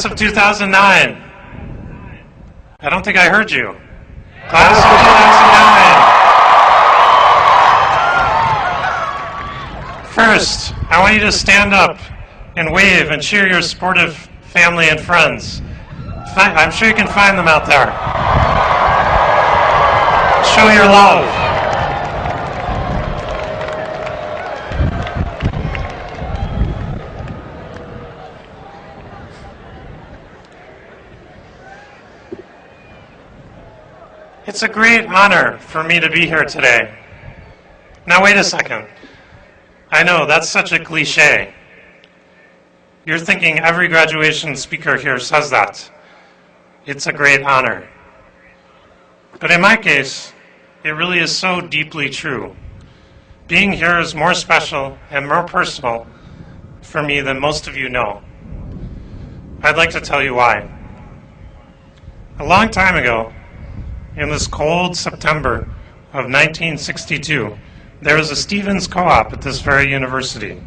Class of 2009. I don't think I heard you. Class of 2009. First, I want you to stand up and wave and cheer your supportive family and friends. I'm sure you can find them out there. Show your love. It's a great honor for me to be here today. Now wait a second. I know, that's such a cliche. You're thinking every graduation speaker here says that. It's a great honor. But in my case, it really is so deeply true. Being here is more special and more personal for me than most of you know. I'd like to tell you why. A long time ago, in this cold September of 1962, there was a Stevens co-op at this very university.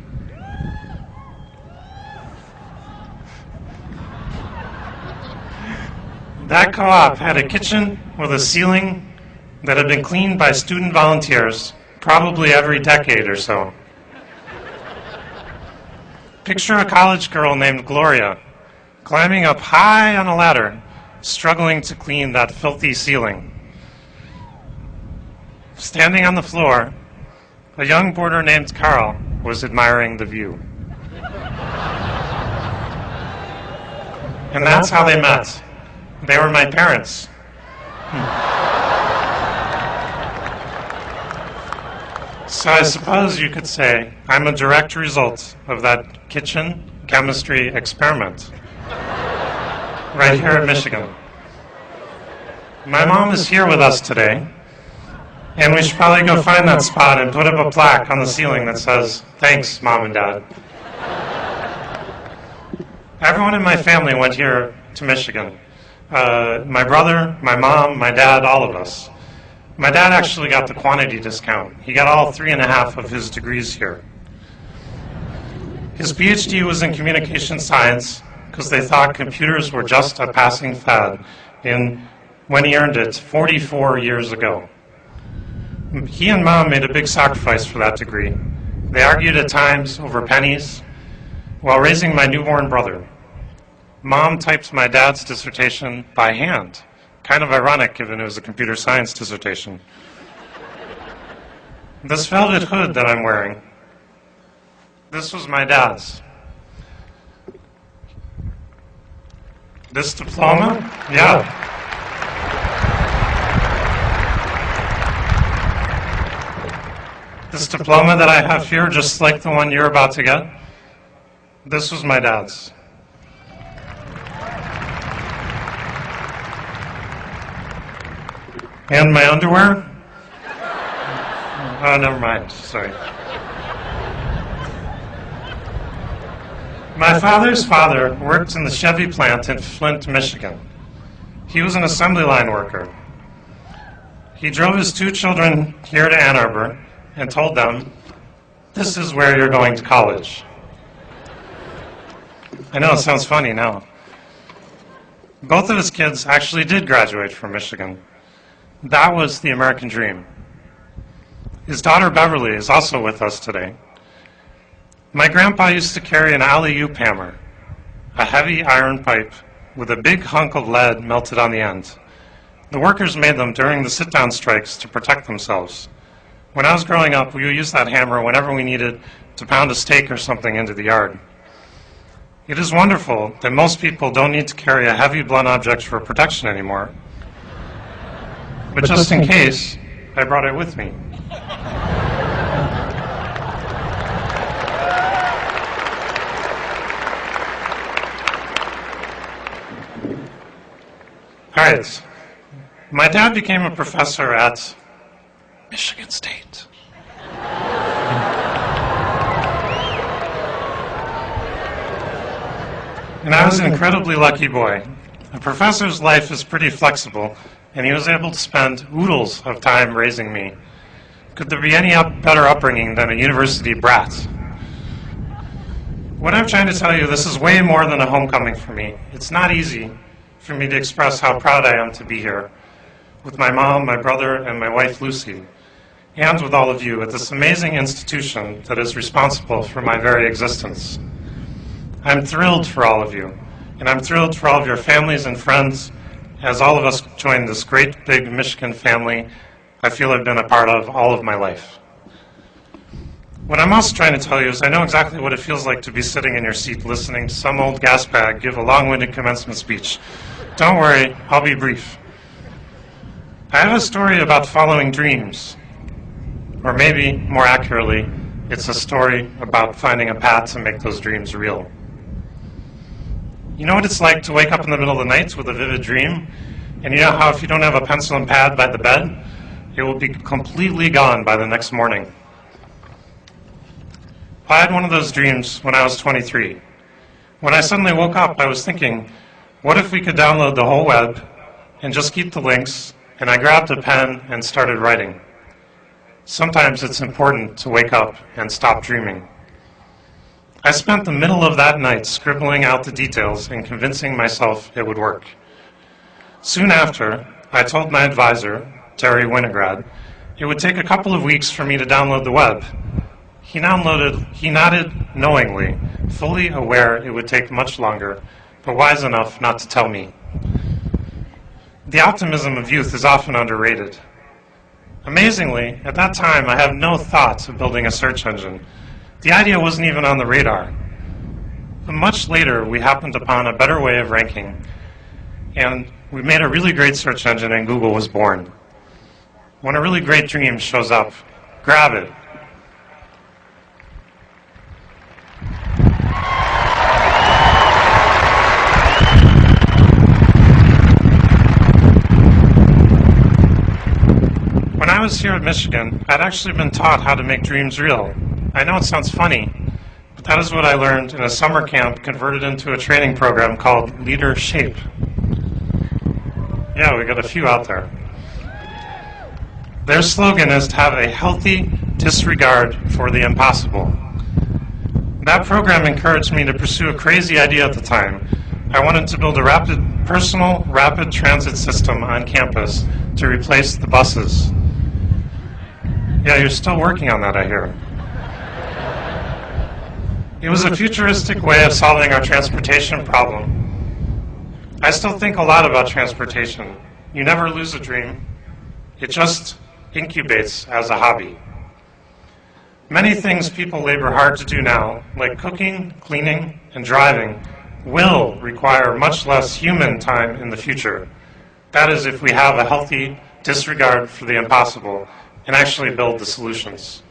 That co-op had a kitchen with a ceiling that had been cleaned by student volunteers probably every decade or so. Picture a college girl named Gloria climbing up high on a ladder, struggling to clean that filthy ceiling. Standing on the floor, a young boarder named Carl was admiring the view. And that's how they met. They were my parents. So I suppose you could say I'm a direct result of that kitchen chemistry experiment right here in Michigan. My mom is here with us today, and we should probably go find that spot and put up a plaque on the ceiling that says, "Thanks, Mom and Dad." Everyone in my family went here to Michigan. My brother, my mom, my dad, all of us. My dad actually got the quantity discount. He got all 3.5 of his degrees here. His PhD was in communication science because they thought computers were just a passing fad when he earned it 44 years ago. He and Mom made a big sacrifice for that degree. They argued at times over pennies while raising my newborn brother. Mom typed my dad's dissertation by hand. Kind of ironic given it was a computer science dissertation. This velvet hood that I'm wearing, this was my dad's. This diploma? Yeah. This diploma that I have here, just like the one you're about to get, this was my dad's. And my underwear? Oh, never mind, sorry. My father's father worked in the Chevy plant in Flint, Michigan. He was an assembly line worker. He drove his 2 children here to Ann Arbor and told them, "This is where you're going to college." I know, it sounds funny now. Both of his kids actually did graduate from Michigan. That was the American dream. His daughter Beverly is also with us today. My grandpa used to carry an alley-oop hammer, a heavy iron pipe with a big hunk of lead melted on the end. The workers made them during the sit-down strikes to protect themselves. When I was growing up, we would use that hammer whenever we needed to pound a stake or something into the yard. It is wonderful that most people don't need to carry a heavy blunt object for protection anymore. But just in case, I brought it with me. All right. My dad became a professor at Michigan State. And I was an incredibly lucky boy. A professor's life is pretty flexible, and he was able to spend oodles of time raising me. Could there be any better upbringing than a university brat? What I'm trying to tell you, this is way more than a homecoming for me. It's not easy for me to express how proud I am to be here with my mom, my brother, and my wife Lucy, and with all of you at this amazing institution that is responsible for my very existence. I'm thrilled for all of you, and I'm thrilled for all of your families and friends as all of us join this great big Michigan family I feel I've been a part of all of my life. What I'm also trying to tell you is I know exactly what it feels like to be sitting in your seat listening to some old gas bag give a long-winded commencement speech. Don't worry, I'll be brief. I have a story about following dreams, or maybe, more accurately, it's a story about finding a path to make those dreams real. You know what it's like to wake up in the middle of the night with a vivid dream, and you know how if you don't have a pencil and pad by the bed, it will be completely gone by the next morning. I had one of those dreams when I was 23. When I suddenly woke up, I was thinking, what if we could download the whole web and just keep the links? And I grabbed a pen and started writing. Sometimes it's important to wake up and stop dreaming. I spent the middle of that night scribbling out the details and convincing myself it would work. Soon after, I told my advisor, Terry Winograd, it would take a couple of weeks for me to download the web. He nodded knowingly, fully aware it would take much longer, but wise enough not to tell me. The optimism of youth is often underrated. Amazingly, at that time, I had no thought of building a search engine. The idea wasn't even on the radar. But much later, we happened upon a better way of ranking, and we made a really great search engine, and Google was born. When a really great dream shows up, grab it. When I was here at Michigan, I'd actually been taught how to make dreams real. I know it sounds funny, but that is what I learned in a summer camp converted into a training program called Leader Shape. Yeah, we got a few out there. Their slogan is to have a healthy disregard for the impossible. That program encouraged me to pursue a crazy idea at the time. I wanted to build a personal rapid transit system on campus to replace the buses. Yeah, you're still working on that, I hear. It was a futuristic way of solving our transportation problem. I still think a lot about transportation. You never lose a dream. It just incubates as a hobby. Many things people labor hard to do now, like cooking, cleaning, and driving, will require much less human time in the future. That is, if we have a healthy disregard for the impossible and actually build the solutions.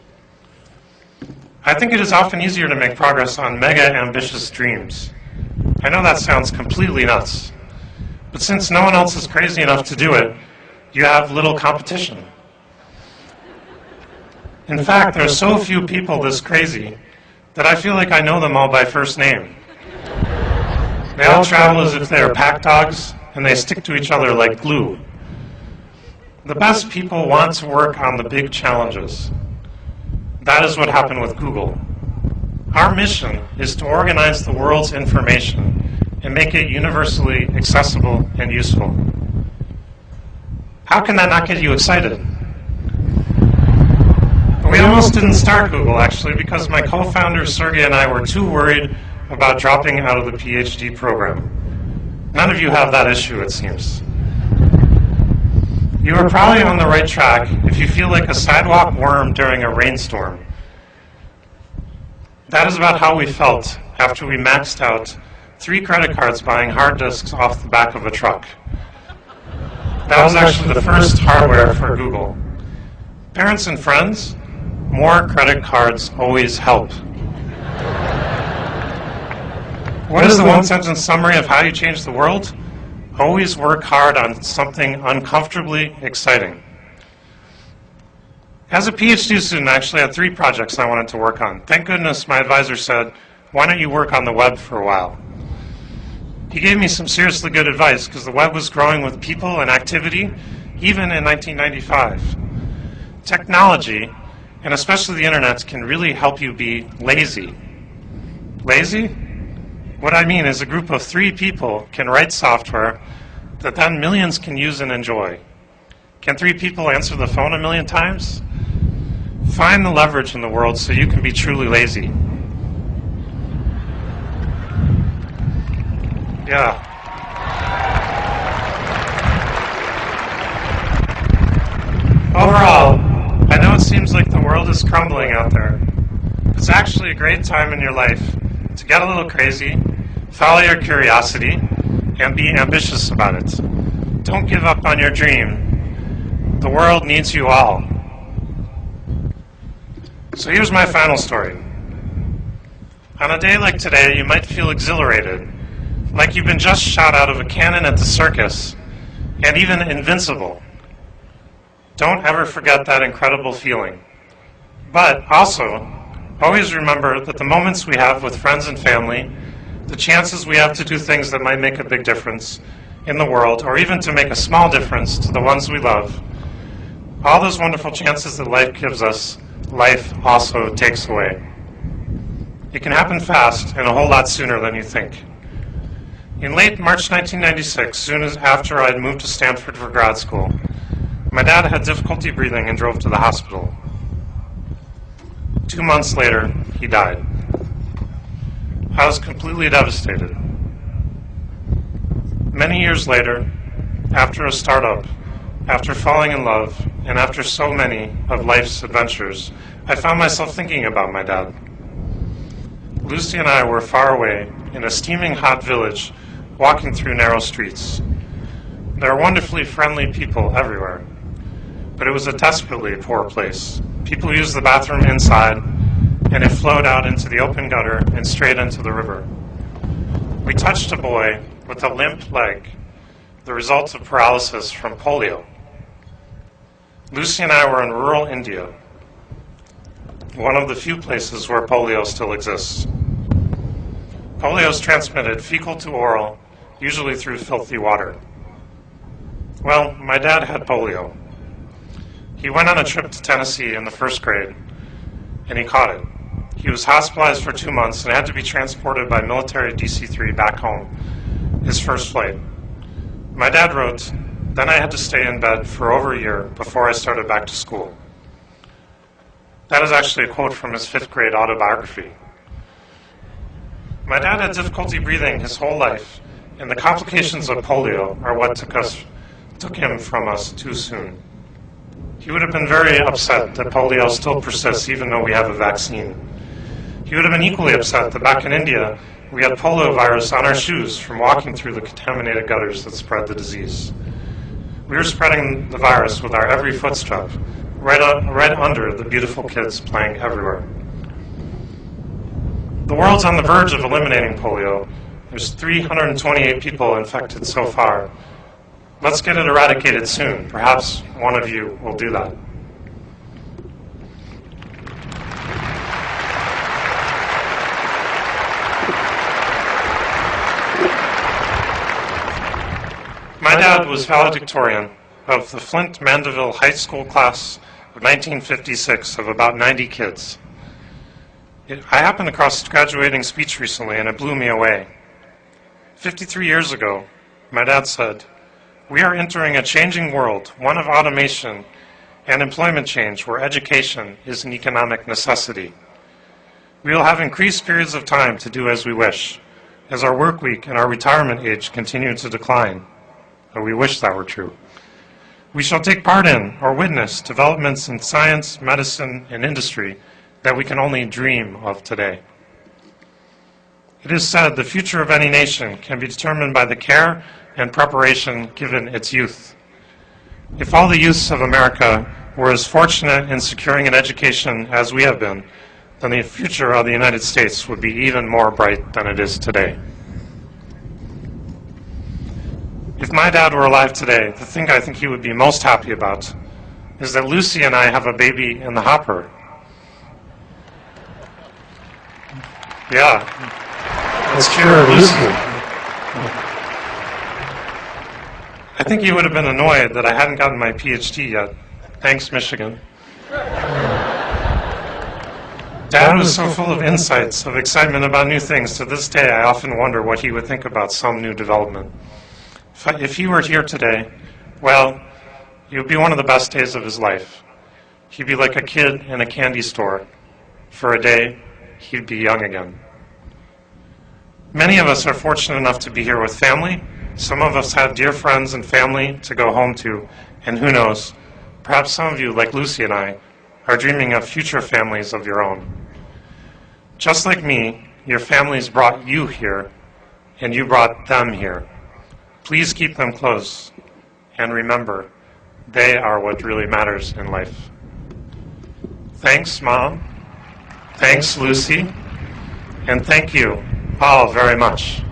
I think it is often easier to make progress on mega ambitious dreams. I know that sounds completely nuts, but since no one else is crazy enough to do it, you have little competition. In fact, there are so few people this crazy that I feel like I know them all by first name. They all travel as if they are pack dogs, and they stick to each other like glue. The best people want to work on the big challenges. That is what happened with Google. Our mission is to organize the world's information and make it universally accessible and useful. How can that not get you excited? We almost didn't start Google, actually, because my co-founder Sergey and I were too worried about dropping out of the PhD program. None of you have that issue, it seems. You are probably on the right track if you feel like a sidewalk worm during a rainstorm. That is about how we felt after we maxed out 3 credit cards buying hard disks off the back of a truck. That was actually the first hardware for Google. Parents and friends, more credit cards always help. What is the one-sentence summary of how you change the world? Always work hard on something uncomfortably exciting. As a PhD student, I actually had 3 projects I wanted to work on. Thank goodness my advisor said, why don't you work on the web for a while? He gave me some seriously good advice because the web was growing with people and activity, even in 1995. Technology, and especially the internet, can really help you be lazy. Lazy? What I mean is a group of 3 people can write software that then millions can use and enjoy. Can 3 people answer the phone a million times? Find the leverage in the world so you can be truly lazy. Yeah. Overall, I know it seems like the world is crumbling out there. It's actually a great time in your life to get a little crazy, follow your curiosity, and be ambitious about it. Don't give up on your dream. The world needs you all. So here's my final story. On a day like today, you might feel exhilarated, like you've been just shot out of a cannon at the circus, and even invincible. Don't ever forget that incredible feeling. But also, always remember that the moments we have with friends and family, the chances we have to do things that might make a big difference in the world, or even to make a small difference to the ones we love, all those wonderful chances that life gives us, life also takes away. It can happen fast and a whole lot sooner than you think. In late March 1996, soon as after I'd moved to Stanford for grad school, my dad had difficulty breathing and drove to the hospital. 2 months later, he died. I was completely devastated. Many years later, after a startup, after falling in love, and after so many of life's adventures, I found myself thinking about my dad. Lucy and I were far away in a steaming hot village, walking through narrow streets. There are wonderfully friendly people everywhere, but it was a desperately poor place. People used the bathroom inside, and it flowed out into the open gutter and straight into the river. We touched a boy with a limp leg, the result of paralysis from polio. Lucy and I were in rural India, one of the few places where polio still exists. Polio is transmitted fecal to oral, usually through filthy water. Well, my dad had polio. He went on a trip to Tennessee in the 1st grade, and he caught it. He was hospitalized for 2 months and had to be transported by military DC-3 back home, his first flight. My dad wrote, "Then I had to stay in bed for over a year before I started back to school." That is actually a quote from his 5th grade autobiography. My dad had difficulty breathing his whole life, and the complications of polio are what took him from us too soon. He would have been very upset that polio still persists even though we have a vaccine. He would have been equally upset that back in India we had polio virus on our shoes from walking through the contaminated gutters that spread the disease. We were spreading the virus with our every footstep, right under the beautiful kids playing everywhere. The world's on the verge of eliminating polio. There's 328 people infected so far. Let's get it eradicated soon. Perhaps one of you will do that. My dad was valedictorian of the Flint Mandeville High School class of 1956 of about 90 kids. I happened across his graduating speech recently and it blew me away. 53 years ago, my dad said, "We are entering a changing world, one of automation and employment change where education is an economic necessity. We will have increased periods of time to do as we wish, as our work week and our retirement age continue to decline." And we wish that were true. "We shall take part in or witness developments in science, medicine, and industry that we can only dream of today. It is said the future of any nation can be determined by the care and preparation given its youth. If all the youths of America were as fortunate in securing an education as we have been, then the future of the United States would be even more bright than it is today." If my dad were alive today, the thing I think he would be most happy about is that Lucy and I have a baby in the hopper. Yeah, let's cheer Lucy. I think he would have been annoyed that I hadn't gotten my PhD yet. Thanks, Michigan. Dad was so full of insights, of excitement about new things. To this day, I often wonder what he would think about some new development. If he were here today, well, it would be one of the best days of his life. He'd be like a kid in a candy store. For a day, he'd be young again. Many of us are fortunate enough to be here with family. Some of us have dear friends and family to go home to, and who knows, perhaps some of you, like Lucy and I, are dreaming of future families of your own. Just like me, your families brought you here, and you brought them here. Please keep them close, and remember, they are what really matters in life. Thanks, Mom. Thanks, Lucy. And thank you all very much.